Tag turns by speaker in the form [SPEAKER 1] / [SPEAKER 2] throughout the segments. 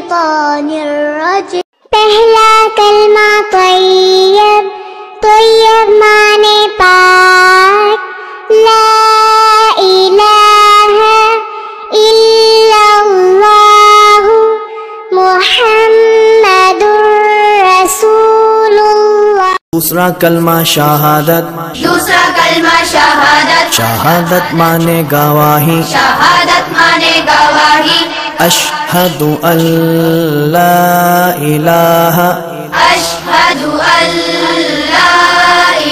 [SPEAKER 1] الشيطان الرجيم
[SPEAKER 2] पहला कलमा तैयब, तैयब माने पाक, ला इलाहा इल्लल्लाह मुहम्मदुर रसूलुल्लाह।
[SPEAKER 3] दूसरा कलमा शहादत,
[SPEAKER 4] दूसरा कलमा शहादत,
[SPEAKER 3] शहादत माने गवाही,
[SPEAKER 4] शहादत माने गवाही,
[SPEAKER 3] अशहदु अल्ला इलाहा
[SPEAKER 4] अशहदु अल्ला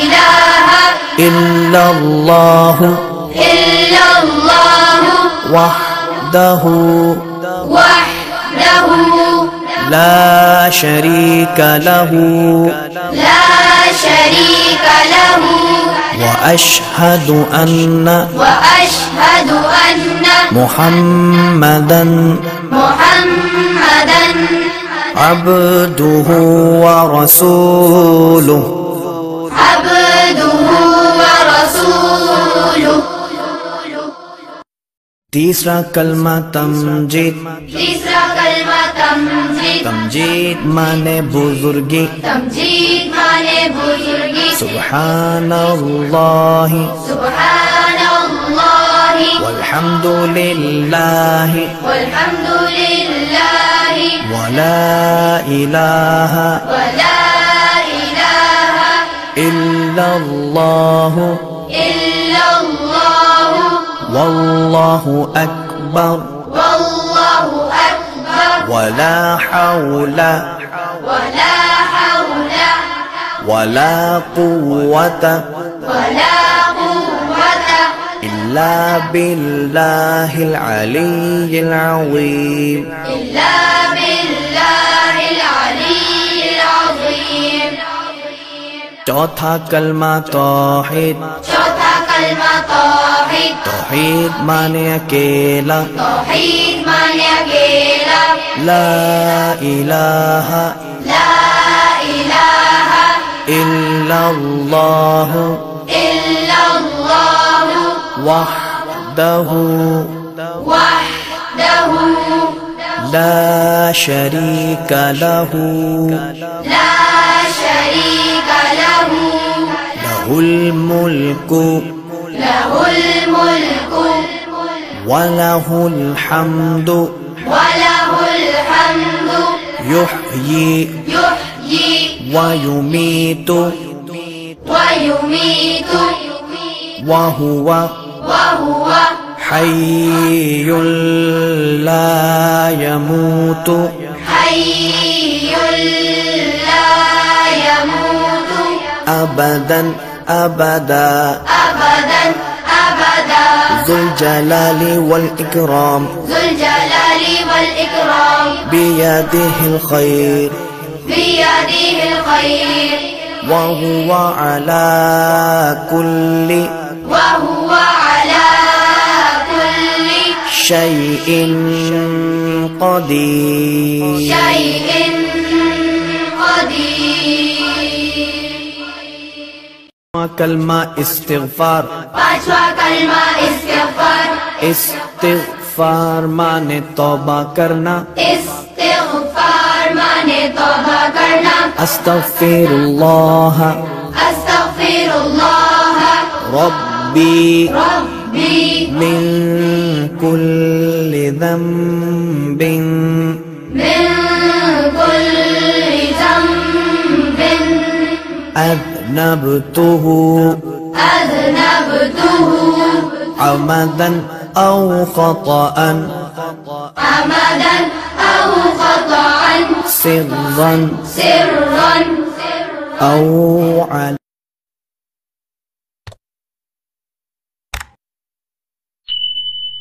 [SPEAKER 4] इलाहा
[SPEAKER 3] इल्लल्लाहु
[SPEAKER 4] इल्लल्लाहु
[SPEAKER 3] वहदहु
[SPEAKER 4] वहदहु
[SPEAKER 3] ला शरीका लहु
[SPEAKER 4] ला शरीका लहु
[SPEAKER 3] व अशहदु अन्ना मुहम्मदन
[SPEAKER 4] मुहम्मदन
[SPEAKER 3] अब्दुहु व रसूलुहु।
[SPEAKER 4] अब्दुहु व रसूलुहु।
[SPEAKER 3] तीसरा कलमा तमजीद,
[SPEAKER 4] तीसरा कलमा तमजीद,
[SPEAKER 3] तमजीद माने बुजुर्गी,
[SPEAKER 4] तमजीद माने बुजुर्गी,
[SPEAKER 3] सुब्हानल्लाहि
[SPEAKER 4] सुब्हानल्लाहि
[SPEAKER 3] वल्हम्दुलिल्लाहि
[SPEAKER 4] वल्हम्दुलिल्लाहि
[SPEAKER 3] वला इलाहा
[SPEAKER 4] वला इलाहा
[SPEAKER 3] इल्लल्लाहु
[SPEAKER 4] इल्लल्लाहु
[SPEAKER 3] वल्लाहु अकबर
[SPEAKER 4] वल्लाहु अकबर
[SPEAKER 3] वला हौला
[SPEAKER 4] वला हौला
[SPEAKER 3] वला कुव्वता
[SPEAKER 4] वला कुव्वता
[SPEAKER 3] इल्ला बिल्लाहिल अलिय्यिल अज़ीम।
[SPEAKER 4] इल्ला बिल्लाहिल अलिय्यिल अज़ीम।
[SPEAKER 3] चौथा कलमा तौहीद,
[SPEAKER 4] चौथा कलमा तौहीद,
[SPEAKER 3] तौहीद माने अकेला,
[SPEAKER 4] तौहीद माने अकेला,
[SPEAKER 3] ला इलाहा
[SPEAKER 4] ला इलाहा
[SPEAKER 3] इल्लल्लाहु
[SPEAKER 4] इल्लल्लाहु
[SPEAKER 3] वहदहु
[SPEAKER 4] वहदहु
[SPEAKER 3] ला शरीका लहु
[SPEAKER 4] ला शरीका लहु
[SPEAKER 3] लहुल मुल्कु
[SPEAKER 4] लहुल मुल्कु
[SPEAKER 3] वलहुल हम्दु
[SPEAKER 4] वलहुल हम्दु
[SPEAKER 3] युह्यी
[SPEAKER 4] युह्यी
[SPEAKER 3] व युमीतु
[SPEAKER 4] वयुमीतु
[SPEAKER 3] वहुवा
[SPEAKER 4] वहुव
[SPEAKER 3] हय्युल ला यमूतु
[SPEAKER 4] हय्युल ला यमूतु
[SPEAKER 3] अबदन अबदा
[SPEAKER 4] अबदन अबदा
[SPEAKER 3] ज़ुल जलाली वल इकराम
[SPEAKER 4] ज़ुल जलाली वल इकराम
[SPEAKER 3] बियदिहिल खैर
[SPEAKER 4] बियदिहिल खैर
[SPEAKER 3] वहुवा अला कुल्ली
[SPEAKER 4] वहुव अला कुल्ली
[SPEAKER 3] शैइन क़दीर।
[SPEAKER 4] शैइन क़दीर।
[SPEAKER 3] कलमा इस्तिग़फ़ार,
[SPEAKER 4] पांचवा कलमा इस्तिग़फ़ार,
[SPEAKER 3] इस्तिग़फ़ार माने तौबा करना,
[SPEAKER 4] इस्तिग़फ़ार माने तौबा करना,
[SPEAKER 3] अस्तग़फ़िरुल्लाह
[SPEAKER 4] अस्तग़फिरुल्लाह
[SPEAKER 3] रब्बी
[SPEAKER 4] रब्बी
[SPEAKER 3] मिन कुल्लि ज़ंबिन
[SPEAKER 4] मिन कुल्लि ज़ंबिन
[SPEAKER 3] अज़नबतुहु
[SPEAKER 4] अज़नबतुहु
[SPEAKER 3] अमदन औ ख़तअन
[SPEAKER 4] अमदन औ ख़तअन
[SPEAKER 3] सिर्रन
[SPEAKER 4] सिर्रन
[SPEAKER 3] औ